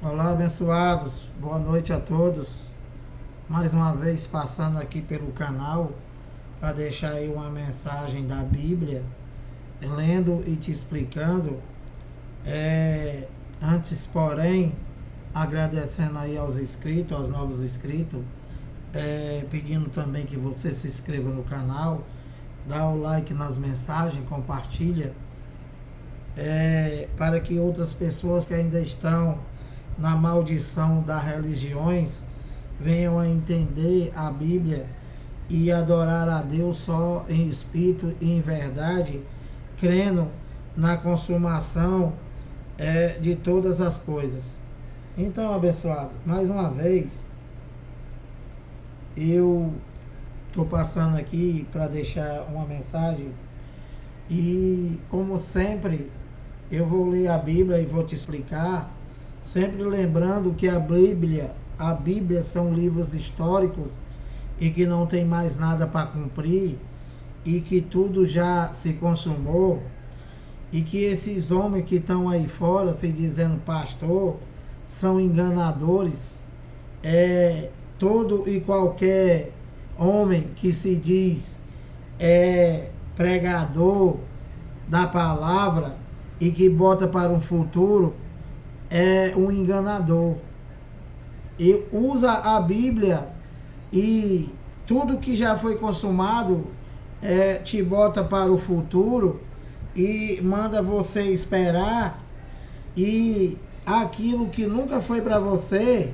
Olá, abençoados. Boa noite a todos. Mais uma vez passando aqui pelo canal para deixar aí uma mensagem da Bíblia, lendo e te explicando. Antes, porém, agradecendo aí aos inscritos, aos novos inscritos, pedindo também que você se inscreva no canal, dá o like nas mensagens, compartilha, para que outras pessoas que ainda estão na maldição das religiões venham a entender a Bíblia e adorar a Deus só em espírito e em verdade, crendo na consumação de todas as coisas. Então, abençoado, mais uma vez eu estou passando aqui para deixar uma mensagem e, como sempre, eu vou ler a Bíblia e vou te explicar, sempre lembrando que a Bíblia são livros históricos e que não tem mais nada para cumprir e que tudo já se consumou e que esses homens que estão aí fora se dizendo pastor são enganadores. Todo e qualquer homem que se diz pregador da palavra e que bota para um futuro é um enganador. E usa a Bíblia e tudo que já foi consumado te bota para o futuro e manda você esperar, e aquilo que nunca foi para você,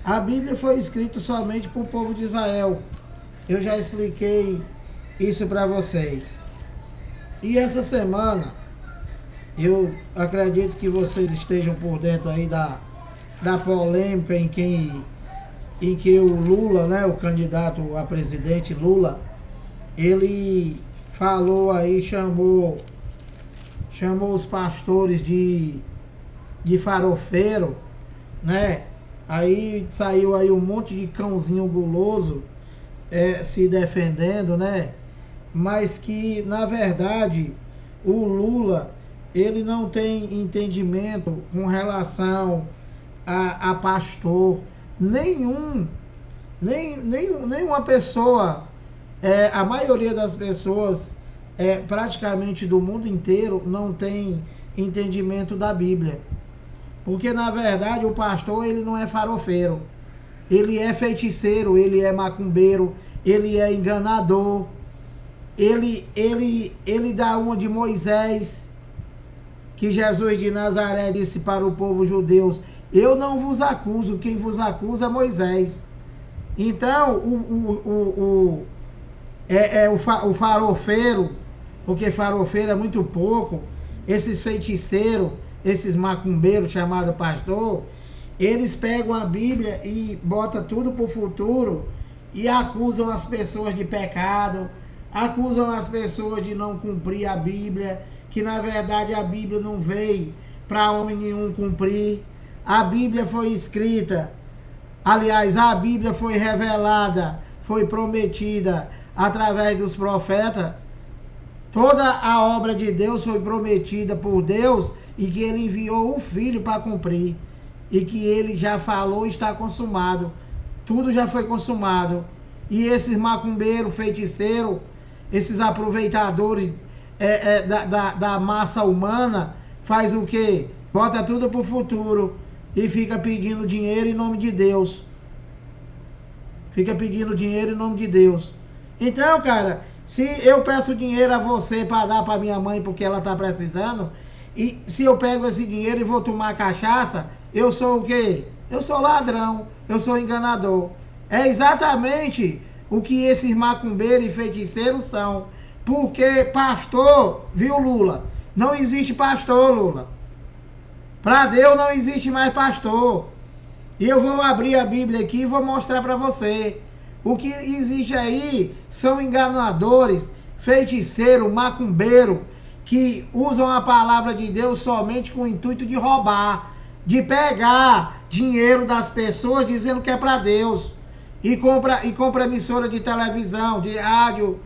a Bíblia foi escrita somente para o povo de Israel. Eu já expliquei isso para vocês. E essa semana, eu acredito que vocês estejam por dentro aí da polêmica em que o Lula, né, o candidato a presidente Lula, ele falou aí, chamou os pastores de farofeiro, né? Aí saiu aí um monte de cãozinho guloso se defendendo, né? Mas que, na verdade, o Lula, ele não tem entendimento com relação a pastor. Nenhuma pessoa, a maioria das pessoas, praticamente do mundo inteiro, não tem entendimento da Bíblia. Porque, na verdade, o pastor, ele não é farofeiro. Ele é feiticeiro, ele é macumbeiro, ele é enganador. Ele dá uma de Moisés, que Jesus de Nazaré disse para o povo judeu: eu não vos acuso, quem vos acusa é Moisés. Então, o farofeiro, porque farofeiro é muito pouco, esses feiticeiros, esses macumbeiros chamados pastor, eles pegam a Bíblia e botam tudo para o futuro e acusam as pessoas de pecado, acusam as pessoas de não cumprir a Bíblia, que na verdade a Bíblia não veio para homem nenhum cumprir. A Bíblia foi escrita, aliás, a Bíblia foi revelada, foi prometida através dos profetas. Toda a obra de Deus foi prometida por Deus e que ele enviou o Filho para cumprir. E que ele já falou, está consumado. Tudo já foi consumado. E esses macumbeiros, feiticeiros, esses aproveitadores da massa humana, faz o quê? Bota tudo para o futuro e fica pedindo dinheiro em nome de Deus. Fica pedindo dinheiro em nome de Deus. Então, cara, se eu peço dinheiro a você para dar para minha mãe porque ela está precisando, e se eu pego esse dinheiro e vou tomar cachaça, eu sou o quê? Eu sou ladrão, eu sou enganador. É exatamente o que esses macumbeiros e feiticeiros são. Porque pastor, viu, Lula? Não existe pastor, Lula. Para Deus não existe mais pastor. E eu vou abrir a Bíblia aqui e vou mostrar para você. O que existe aí são enganadores, feiticeiros, macumbeiros, que usam a palavra de Deus somente com o intuito de roubar, de pegar dinheiro das pessoas dizendo que é para Deus. E compra emissora de televisão, de rádio,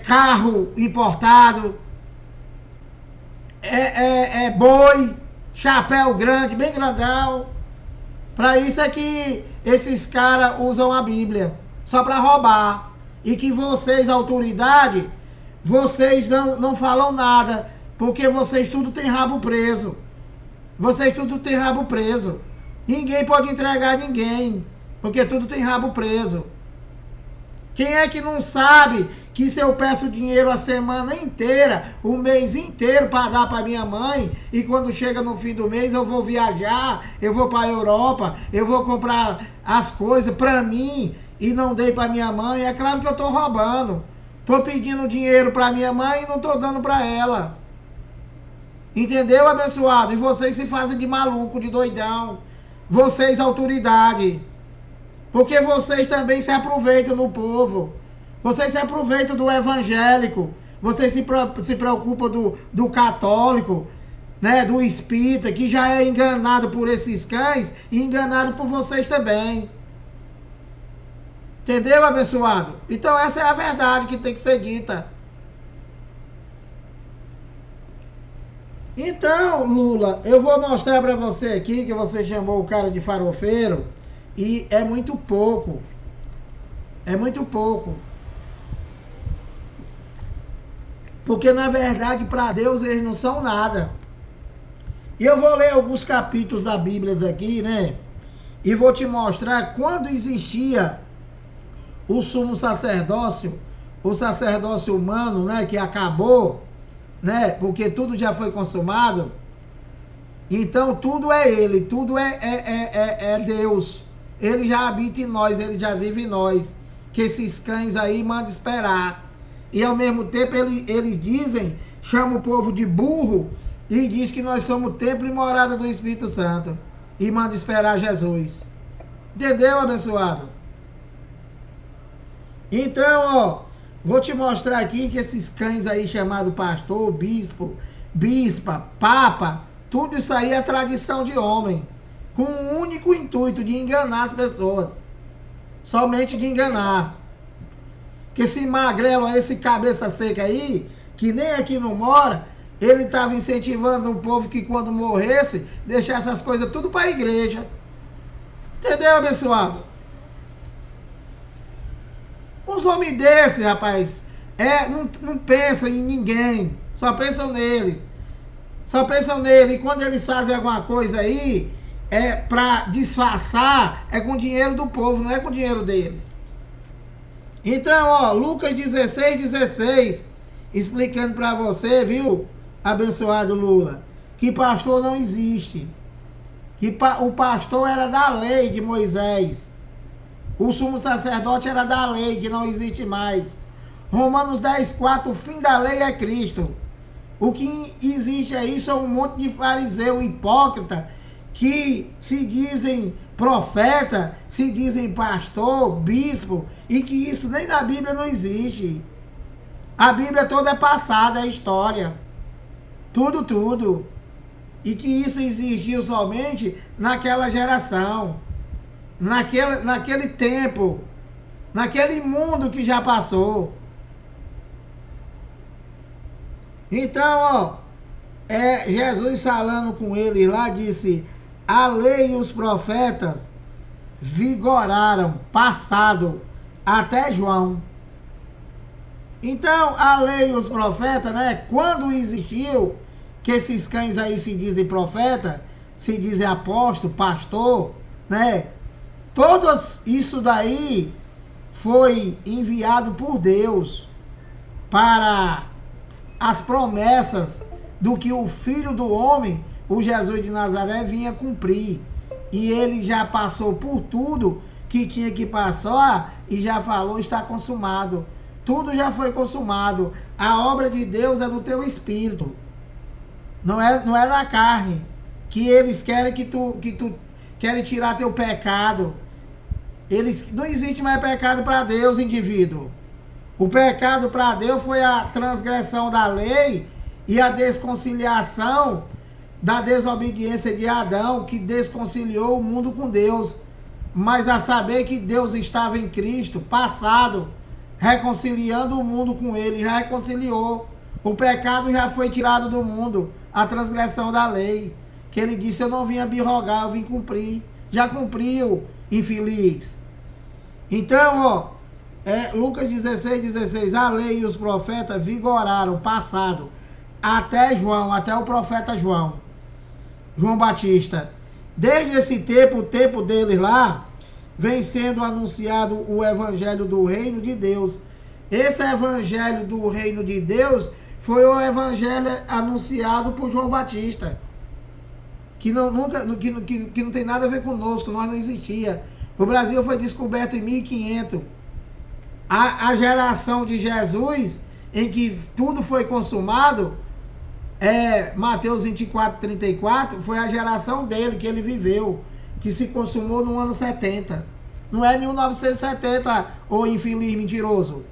carro importado, boi, chapéu grande, bem grandão. Para isso é que esses caras usam a Bíblia, só para roubar. E que vocês, autoridade, vocês não falam nada, porque vocês tudo tem rabo preso. Vocês tudo tem rabo preso. Ninguém pode entregar ninguém, porque tudo tem rabo preso. Quem é que não sabe que se eu peço dinheiro a semana inteira, o mês inteiro para dar para minha mãe, e quando chega no fim do mês eu vou viajar, eu vou para a Europa, eu vou comprar as coisas para mim e não dei para minha mãe? É claro que eu estou roubando. Estou pedindo dinheiro para minha mãe e não estou dando para ela. Entendeu, abençoado? E vocês se fazem de maluco, de doidão. Vocês, autoridade. Porque vocês também se aproveitam do povo. Vocês se aproveitam do evangélico. Vocês se preocupam do católico, né, do espírita, que já é enganado por esses cães e enganado por vocês também. Entendeu, abençoado? Então essa é a verdade que tem que ser dita. Então, Lula, eu vou mostrar para você aqui que você chamou o cara de farofeiro e é muito pouco. É muito pouco. Porque na verdade para Deus eles não são nada. E eu vou ler alguns capítulos da Bíblia aqui, né? E vou te mostrar quando existia o sumo sacerdócio, o sacerdócio humano, né, que acabou, né, porque tudo já foi consumado. Então tudo é ele, tudo é Deus. Ele já habita em nós, ele já vive em nós. Que esses cães aí mandam esperar. E ao mesmo tempo eles dizem, chamam o povo de burro e diz que nós somos templo e morada do Espírito Santo. E manda esperar Jesus. Entendeu, abençoado? Então, ó, vou te mostrar aqui que esses cães aí chamados pastor, bispo, bispa, papa, tudo isso aí é tradição de homem, com o único intuito de enganar as pessoas, somente de enganar. Que esse magrelo, esse cabeça seca aí, que nem aqui não mora, ele estava incentivando um povo que quando morresse, deixasse essas coisas tudo para a igreja. Entendeu, abençoado? Uns homens desses, rapaz, não pensam em ninguém, só pensam neles. Só pensam nele. E quando eles fazem alguma coisa aí, é para disfarçar, é com o dinheiro do povo, não é com o dinheiro deles. Então, ó, Lucas 16:16, explicando para você, viu, abençoado Lula, que pastor não existe. Que o pastor era da lei de Moisés. O sumo sacerdote era da lei, que não existe mais. Romanos 10:4, o fim da lei é Cristo. O que existe aí são um monte de fariseu hipócrita que se dizem profeta, se dizem pastor, bispo, e que isso nem na Bíblia não existe. A Bíblia toda é passada, é história. Tudo. E que isso existiu somente naquela geração. Naquele tempo, naquele mundo que já passou. Então, ó, Jesus falando com eles lá, disse, a lei e os profetas vigoraram, passado, até João. Então, a lei e os profetas, né, quando existiu, que esses cães aí se dizem profeta, se dizem apóstolo, pastor, né, todos isso daí foi enviado por Deus para as promessas do que o Filho do Homem, o Jesus de Nazaré, vinha cumprir. E ele já passou por tudo que tinha que passar e já falou, está consumado. Tudo já foi consumado. A obra de Deus é no teu espírito. Não é na carne. Que eles querem que tu querem tirar teu pecado. Não existe mais pecado para Deus, indivíduo. O pecado para Deus foi a transgressão da lei e a desconciliação da desobediência de Adão, que desconciliou o mundo com Deus. Mas a saber que Deus estava em Cristo, passado, reconciliando o mundo com ele, já reconciliou. O pecado já foi tirado do mundo, a transgressão da lei. que ele disse: eu não vim abirrogar, eu vim cumprir. Já cumpriu, infeliz. Então, ó, Lucas 16, a lei e os profetas vigoraram, passado, até João, até o profeta João Batista. Desde esse tempo, o tempo deles lá, vem sendo anunciado o evangelho do reino de Deus. Esse evangelho do reino de Deus foi o evangelho anunciado por João Batista, que não tem nada a ver conosco, nós não existia. O Brasil foi descoberto em 1500. A geração de Jesus, em que tudo foi consumado, Mateus 24:34, foi a geração dele que ele viveu, que se consumou no ano 70. Não é 1970, ô infeliz mentiroso.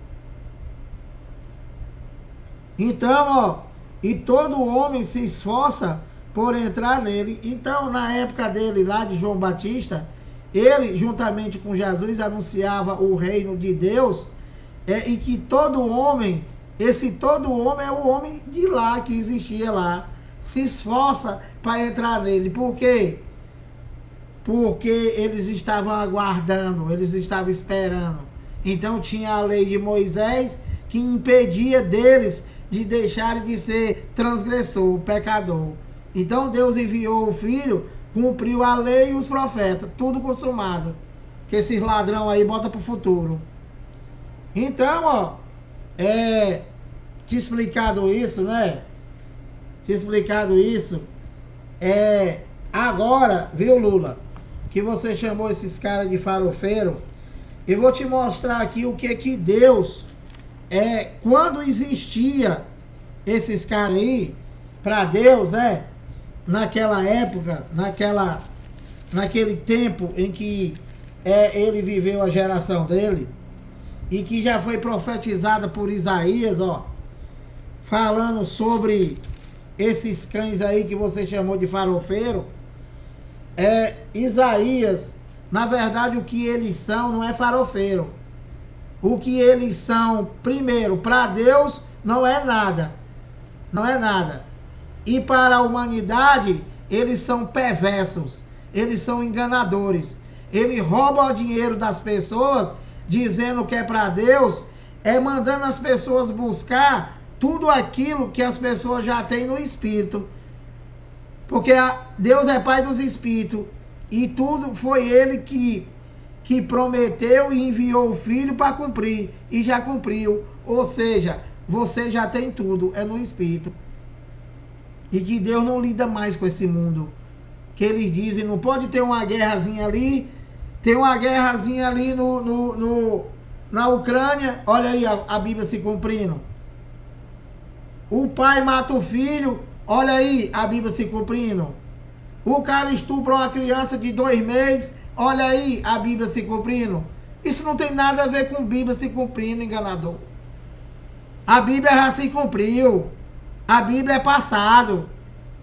Então, ó, e todo homem se esforça por entrar nele. Então, na época dele, lá de João Batista, ele, juntamente com Jesus, anunciava o reino de Deus, e que todo homem, esse todo homem é o homem de lá, que existia lá, se esforça para entrar nele. Por quê? Porque eles estavam aguardando, eles estavam esperando. Então tinha a lei de Moisés que impedia deles de deixarem de ser transgressor, pecador. Então Deus enviou o Filho, cumpriu a lei e os profetas, tudo consumado. Que esses ladrão aí bota pro futuro. Então, ó, te explicado isso, né? Te explicado isso, agora, viu, Lula, que você chamou esses caras de farofeiro, eu vou te mostrar aqui o que Deus, quando existia esses caras aí, para Deus, né? Naquela época, naquele tempo em que ele viveu a geração dele, e que já foi profetizada por Isaías, ó, falando sobre esses cães aí que você chamou de farofeiro. Isaías, na verdade, o que eles são não é farofeiro. O que eles são, primeiro, para Deus não é nada. Não é nada. E para a humanidade, eles são perversos. Eles são enganadores. Eles roubam o dinheiro das pessoas, dizendo que é para Deus, mandando as pessoas buscar tudo aquilo que as pessoas já têm no espírito. Porque Deus é pai dos espíritos. E tudo foi ele que prometeu e enviou o Filho para cumprir. E já cumpriu. Ou seja, você já tem tudo, é no espírito. E que Deus não lida mais com esse mundo. Que eles dizem, não pode ter uma guerrazinha ali. Tem uma guerrazinha ali na Ucrânia. Olha aí a Bíblia se cumprindo. O pai mata o filho. Olha aí a Bíblia se cumprindo. O cara estupra uma criança de 2 meses. Olha aí a Bíblia se cumprindo. Isso não tem nada a ver com Bíblia se cumprindo, enganador. A Bíblia já se cumpriu. A Bíblia é passado.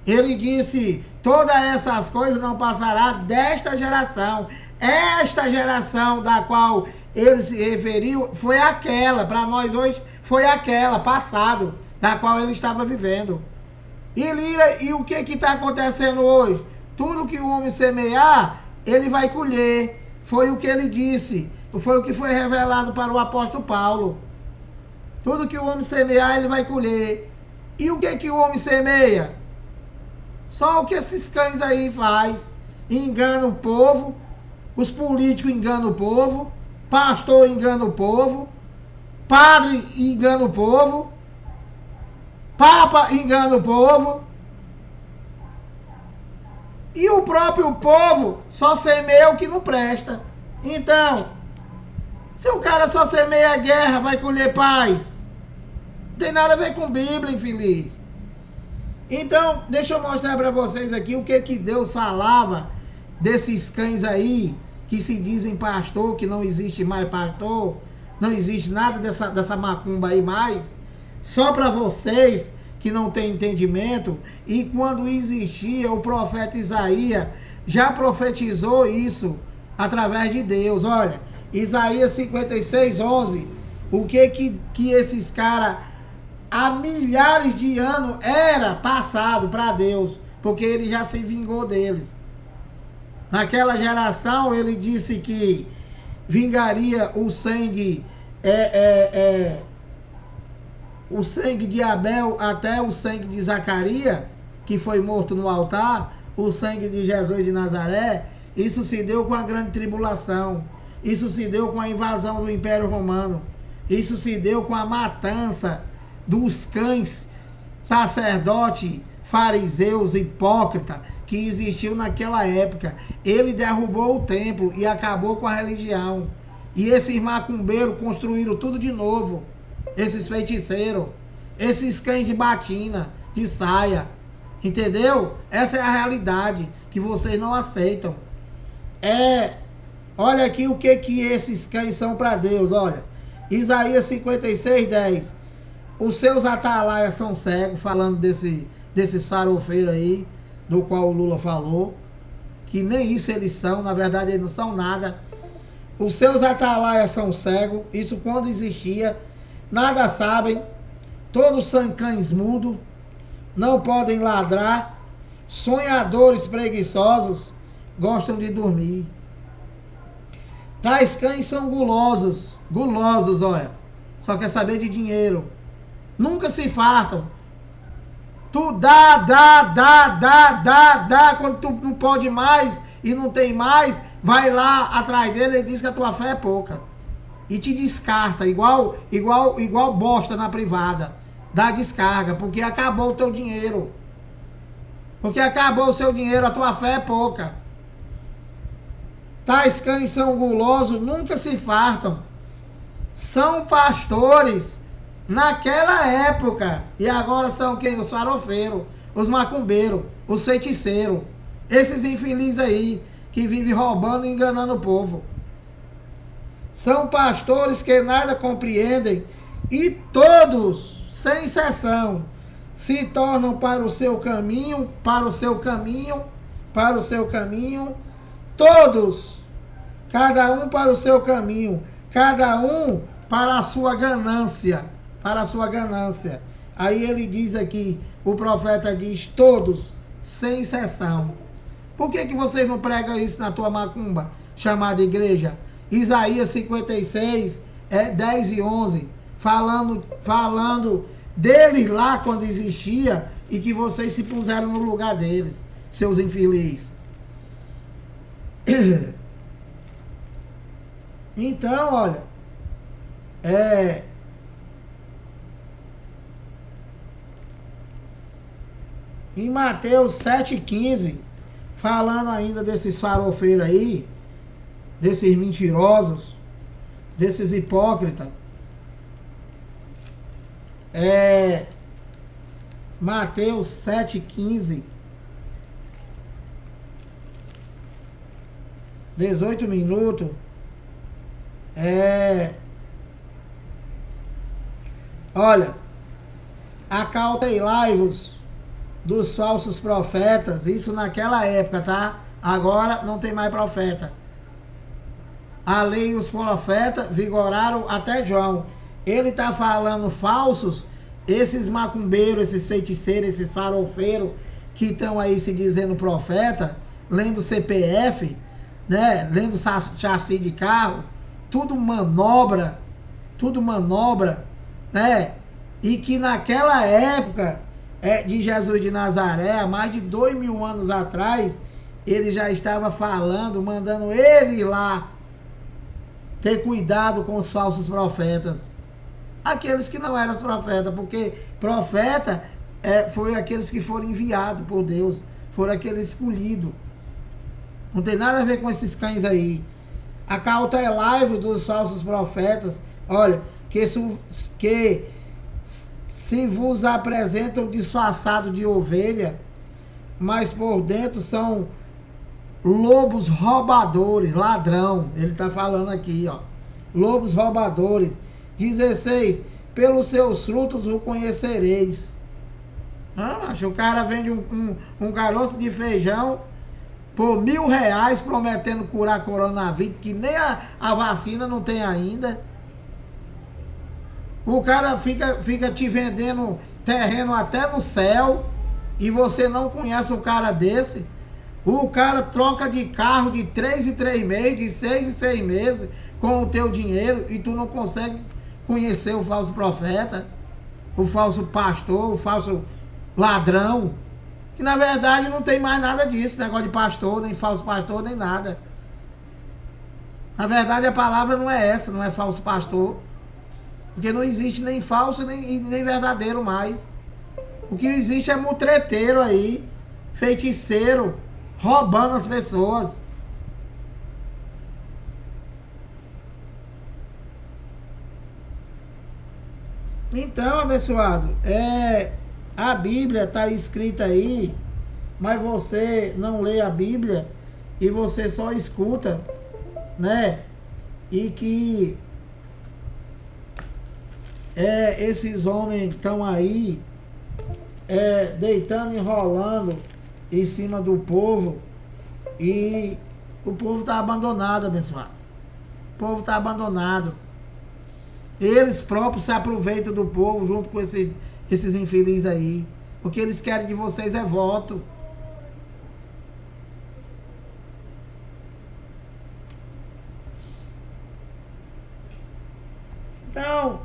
Ele disse, todas essas coisas não passará desta geração. Esta geração da qual ele se referiu foi aquela, para nós hoje, foi aquela, passado, da qual ele estava vivendo. E o que está acontecendo hoje? Tudo que o homem semear, ele vai colher. Foi o que ele disse. Foi o que foi revelado para o apóstolo Paulo. Tudo que o homem semear, ele vai colher. E o que o homem semeia? Só o que esses cães aí faz. Engana o povo. Os políticos enganam o povo. Pastor engana o povo. Padre engana o povo. Papa engana o povo. E o próprio povo só semeia o que não presta. Então, se o cara só semeia guerra, vai colher paz. Não tem nada a ver com Bíblia, infeliz. Então, deixa eu mostrar para vocês aqui o que Deus falava desses cães aí, que se dizem pastor, que não existe mais pastor, não existe nada dessa macumba aí mais. Só para vocês que não têm entendimento. E quando existia, o profeta Isaías já profetizou isso através de Deus. Olha, Isaías 56:11. O que esses caras há milhares de anos era passado para Deus. porque ele já se vingou deles. Naquela geração, ele disse que vingaria o sangue, o sangue de Abel até o sangue de Zacarias, que foi morto no altar, o sangue de Jesus de Nazaré. Isso se deu com a grande tribulação. Isso se deu com a invasão do Império Romano. Isso se deu com a matança dos cães, sacerdotes, fariseus, hipócritas, que existiu naquela época. Ele derrubou o templo e acabou com a religião. E esses macumbeiros construíram tudo de novo. Esses feiticeiros, esses cães de batina, de saia. Entendeu? Essa é a realidade que vocês não aceitam. Olha aqui o que esses cães são para Deus, olha. Isaías 56:10. Os seus atalaias são cegos, falando desses farofeiros aí, do qual o Lula falou, que nem isso eles são, na verdade eles não são nada. Os seus atalaias são cegos, isso quando existia, nada sabem, todos são cães mudos, não podem ladrar, sonhadores preguiçosos, gostam de dormir. Tais cães são gulosos, olha, só quer saber de dinheiro, nunca se fartam. Tu dá, quando tu não pode mais e não tem mais, vai lá atrás dele e diz que a tua fé é pouca. E te descarta, igual bosta na privada. Dá descarga, porque acabou o teu dinheiro. Porque acabou o seu dinheiro, a tua fé é pouca. Tais cães são gulosos, nunca se fartam. São pastores naquela época. E agora são quem? Os farofeiros, os macumbeiros, os feiticeiros. Esses infelizes aí, que vivem roubando e enganando o povo. São pastores que nada compreendem e todos, sem exceção, se tornam para o seu caminho, todos, cada um para o seu caminho, cada um para a sua ganância, Aí ele diz aqui, o profeta diz, todos, sem exceção. Por que vocês não pregam isso na tua macumba, chamada igreja? Isaías 56, 10 e 11, falando deles lá quando existia e que vocês se puseram no lugar deles, seus infelizes. Então, olha, em Mateus 7,15, falando ainda desses farofeiros aí, desses mentirosos, desses hipócritas, Mateus 7,15, 18 minutos, olha, acautelai-vos dos falsos profetas, isso naquela época, tá? Agora não tem mais profeta. A lei e os profetas vigoraram até João. Ele está falando falsos, esses macumbeiros, esses feiticeiros, esses farofeiros que estão aí se dizendo profeta, lendo CPF, né? Lendo chassi de carro, tudo manobra, né? E que naquela época de Jesus de Nazaré, há mais de 2000 anos atrás, ele já estava falando, mandando ele ir lá ter cuidado com os falsos profetas. Aqueles que não eram profetas, porque profeta foi aqueles que foram enviados por Deus, foram aqueles escolhidos. Não tem nada a ver com esses cães aí. Acautelai-vos dos falsos profetas. Olha, que se vos apresentam disfarçados de ovelha, mas por dentro são lobos roubadores, ladrão. Ele está falando aqui, ó. Lobos roubadores. 16. Pelos seus frutos o conhecereis. Mas o cara vende um caroço de feijão por R$1.000, prometendo curar coronavírus, que nem a vacina não tem ainda. O cara fica te vendendo terreno até no céu e você não conhece um cara desse, o cara troca de carro de 3 em 3 meses, de 6 em 6 meses, com o teu dinheiro, e tu não consegue conhecer o falso profeta, o falso pastor, o falso ladrão, que na verdade não tem mais nada disso, negócio de pastor, nem falso pastor, nem nada. Na verdade a palavra não é essa, não é falso pastor, porque não existe nem falso nem verdadeiro mais. O que existe é mutreteiro aí, feiticeiro, roubando as pessoas. Então, abençoado, a Bíblia está escrita aí, mas você não lê a Bíblia e você só escuta, né? E que esses homens estão aí deitando, enrolando em cima do povo, e o povo está abandonado, abençoado. O povo está abandonado. Eles próprios se aproveitam do povo junto com esses infelizes aí. O que eles querem de vocês é voto. Então,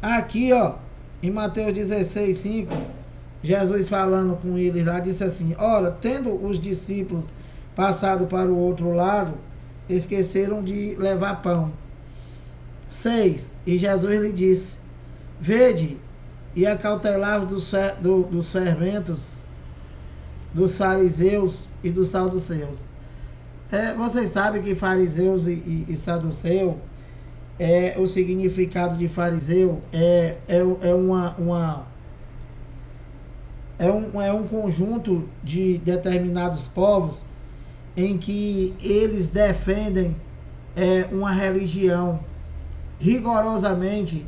aqui, ó, em Mateus 16:5, Jesus falando com eles lá, disse assim: ora, tendo os discípulos passado para o outro lado, esqueceram de levar pão. 6. E Jesus lhe disse: vede e acautelai-vos dos fermentos dos fariseus e dos saduceus. Vocês sabem que fariseus e saduceu, o significado de fariseu é um conjunto de determinados povos em que eles defendem uma religião rigorosamente,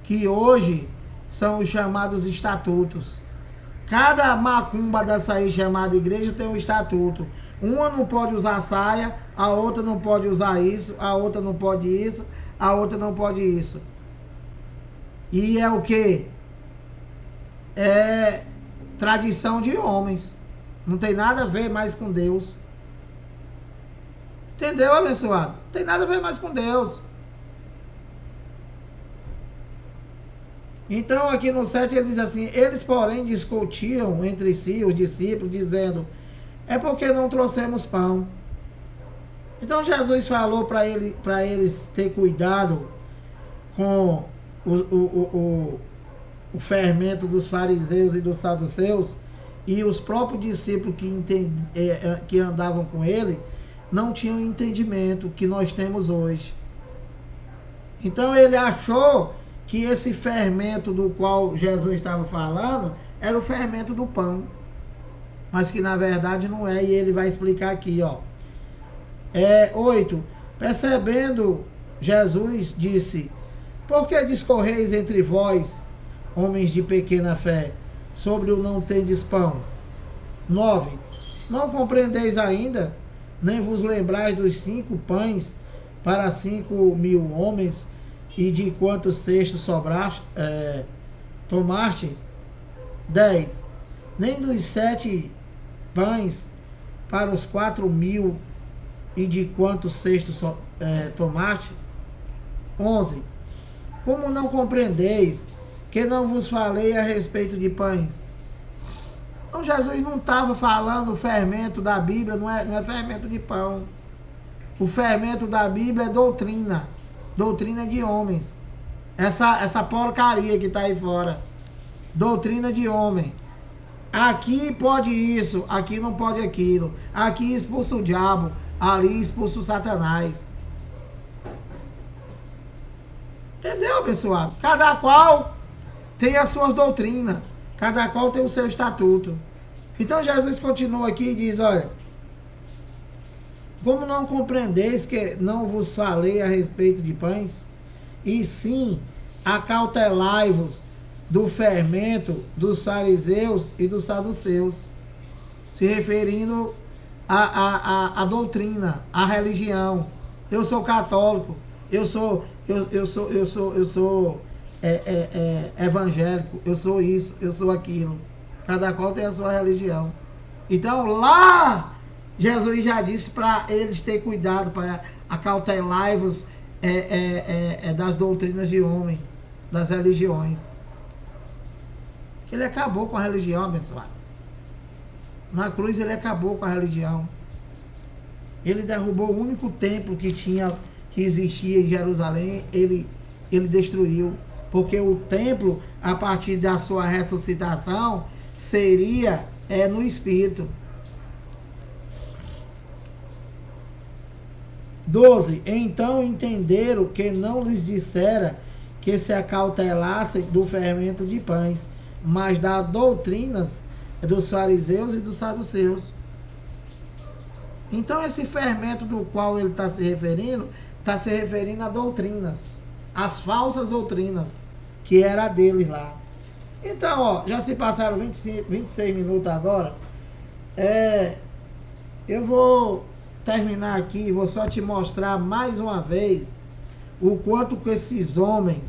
que hoje são os chamados estatutos. Cada macumba dessa aí chamada igreja tem um estatuto. Uma não pode usar saia, a outra não pode usar isso, a outra não pode isso, a outra não pode isso. E é o quê? É tradição de homens. Não tem nada a ver mais com Deus. Entendeu, abençoado? Não tem nada a ver mais com Deus. Então aqui no 7 ele diz assim: eles porém discutiam entre si, os discípulos, dizendo: é porque não trouxemos pão. Então Jesus falou para eles ter cuidado com o fermento dos fariseus e dos saduceus, e os próprios discípulos que andavam com ele não tinham entendimento que nós temos hoje. Então ele achou que esse fermento do qual Jesus estava falando era o fermento do pão, mas que na verdade não é, e ele vai explicar aqui, ó. 8. Percebendo, Jesus disse: por que discorreis entre vós, homens de pequena fé, sobre o não tendes pão? 9. Não compreendeis ainda, nem vos lembrais dos 5 pães para 5.000 homens, e de quantos cestos tomaste? 10. Nem dos 7 pães para os 4.000, e de quantos cestos tomaste? 11. Como não compreendeis que não vos falei a respeito de pães? Então Jesus não estava falando o fermento da Bíblia, não é fermento de pão. O fermento da Bíblia é doutrina de homens. Essa porcaria que está aí fora, doutrina de homem. Aqui pode isso, aqui não pode aquilo. Aqui expulsa o diabo, ali expulsa o Satanás. Entendeu, abençoado? Cada qual tem as suas doutrinas, cada qual tem o seu estatuto. Então Jesus continua aqui e diz: olha, como não compreendeis que não vos falei a respeito de pães? E sim, acautelai-vos do fermento dos fariseus e dos saduceus, se referindo à doutrina, à religião. Eu sou católico, eu sou evangélico, eu sou isso, eu sou aquilo. Cada qual tem a sua religião. Então lá, Jesus já disse para eles ter cuidado, para acautelai-vos das doutrinas de homem, das religiões. Que ele acabou com a religião, abençoado. Na cruz ele acabou com a religião. Ele derrubou o único templo que existia em Jerusalém, ele destruiu. Porque o templo, a partir da sua ressuscitação, seria no Espírito. 12. Então entenderam que não lhes dissera que se acautelassem do fermento de pães, mas das doutrinas dos fariseus e dos saduceus. Então esse fermento do qual ele está se referindo a doutrinas, as falsas doutrinas, que era deles lá. Então, ó, já se passaram 26 minutos agora. Eu vou terminar aqui, vou só te mostrar mais uma vez o quanto que esses homens,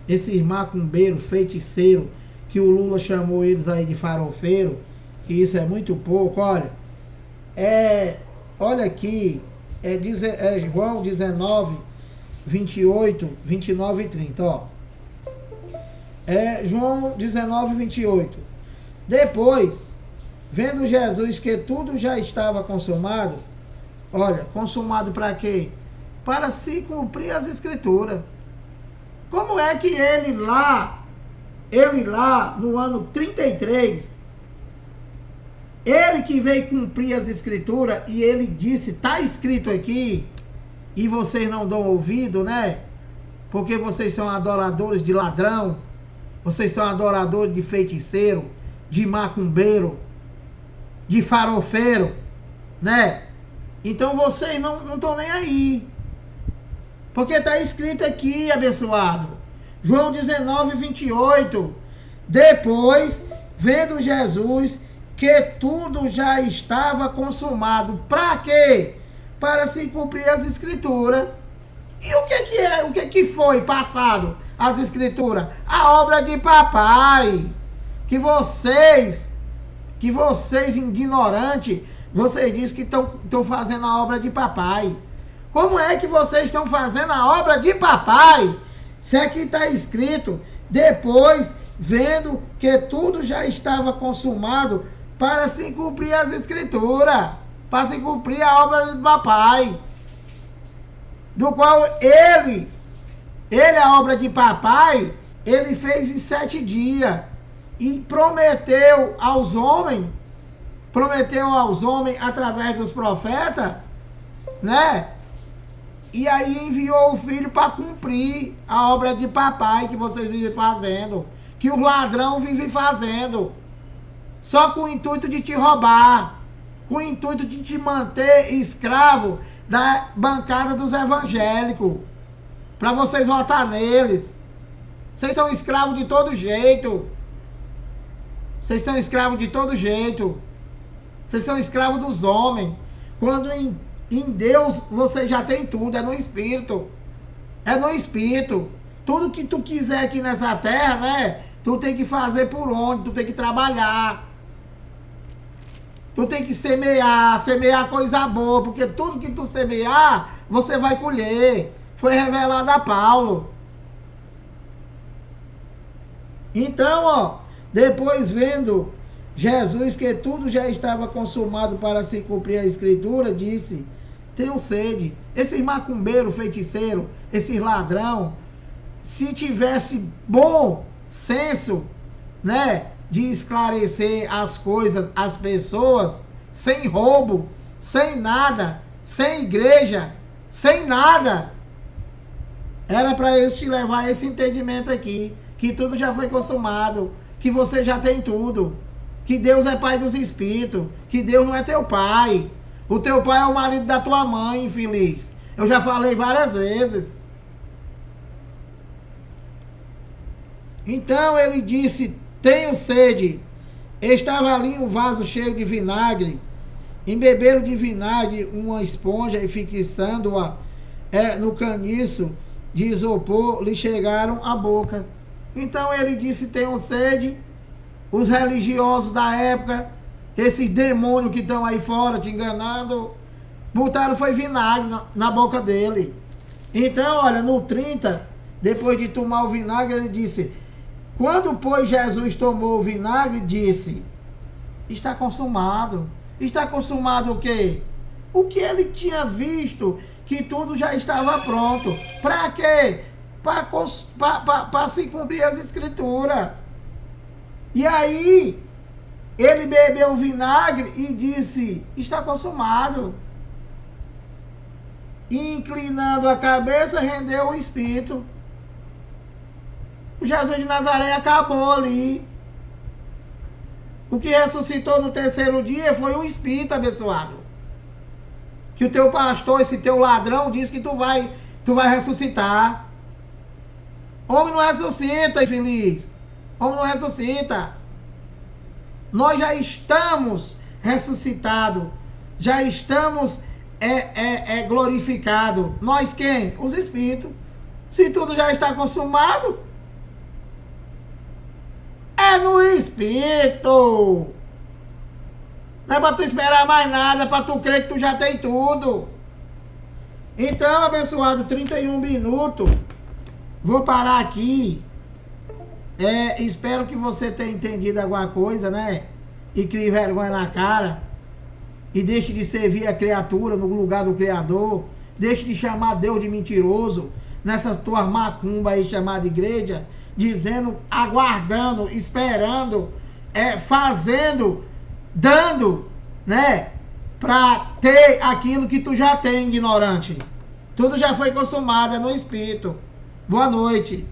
esses macumbeiros, feiticeiros, que o Lula chamou eles aí de farofeiro, que isso é muito pouco, olha. Olha aqui, João 19, 28, 29 e 30, ó. João 19, 28. Depois, vendo Jesus que tudo já estava consumado, olha, consumado para quê? Para se cumprir as escrituras. Como é que ele lá no ano 33, ele que veio cumprir as escrituras, e ele disse, está escrito aqui, e vocês não dão ouvido, né? Porque vocês são adoradores de ladrão, vocês são adoradores de feiticeiro, de macumbeiro, de farofeiro, né? Então vocês não estão nem aí. Porque está escrito aqui, abençoado. João 19, 28. Depois, vendo Jesus que tudo já estava consumado. Para quê? Para se cumprir as escrituras. E o que foi passado? As escrituras? A obra de papai. Que vocês ignorantes, vocês dizem que estão fazendo a obra de papai. Como é que vocês estão fazendo a obra de papai? Se aqui está escrito, depois, vendo que tudo já estava consumado, para se cumprir as escrituras, para se cumprir a obra de papai, do qual ele, a obra de papai, ele fez em 7 dias, e prometeu aos homens, através dos profetas, né? E aí enviou o filho para cumprir a obra de papai que vocês vivem fazendo, que o ladrão vive fazendo, só com o intuito de te roubar, com o intuito de te manter escravo da bancada dos evangélicos, para vocês votar neles. Vocês são escravos de todo jeito. Vocês são escravos de todo jeito. Vocês são escravos dos homens. Quando em Deus você já tem tudo, é no Espírito. É no Espírito. Tudo que tu quiser aqui nessa terra, né? Tu tem que fazer por onde? Tu tem que trabalhar. Tu tem que semear coisa boa, porque tudo que tu semear, você vai colher. Foi revelado a Paulo. Então, ó, depois vendo Jesus que tudo já estava consumado para se cumprir a escritura, disse, tenho sede. Esses macumbeiros, feiticeiros, esses ladrão, se tivesse bom senso, né, de esclarecer as coisas, as pessoas, sem roubo, sem nada, sem igreja, sem nada, era para eles te levar esse entendimento aqui, que tudo já foi consumado, que você já tem tudo, que Deus é pai dos espíritos, que Deus não é teu pai. O teu pai é o marido da tua mãe, infeliz. Eu já falei várias vezes. Então ele disse, tenho sede. Estava ali um vaso cheio de vinagre. Embeberam de vinagre uma esponja e fixando-a no caniço de isopor lhe chegaram à boca. Então ele disse: tenham sede. Os religiosos da época, esses demônios que estão aí fora te enganando, botaram foi vinagre na boca dele. Então, olha, no 30, depois de tomar o vinagre, ele disse: quando, pois, Jesus tomou o vinagre, disse: está consumado. Está consumado o quê? O que ele tinha visto, que tudo já estava pronto. Para quê? Para se cumprir as escrituras. E aí, ele bebeu o vinagre e disse: está consumado. E, inclinando a cabeça, rendeu o espírito. O Jesus de Nazaré acabou ali. O que ressuscitou no terceiro dia foi o espírito abençoado. Que o teu pastor, esse teu ladrão, disse que tu vai ressuscitar. Homem não ressuscita, infeliz. Homem não ressuscita. Nós já estamos ressuscitados. Já estamos glorificados. Nós quem? Os espíritos. Se tudo já está consumado, é no espírito. Não é para tu esperar mais nada, para tu crer que tu já tem tudo. Então, abençoado, 31 minutos. Vou parar aqui. Espero que você tenha entendido alguma coisa, né? E crie vergonha na cara. E deixe de servir a criatura no lugar do Criador. Deixe de chamar Deus de mentiroso. Nessas tuas macumbas aí chamadas igreja. Dizendo, aguardando, esperando, fazendo, dando, né? Para ter aquilo que tu já tem, ignorante. Tudo já foi consumado, é no espírito. Boa noite.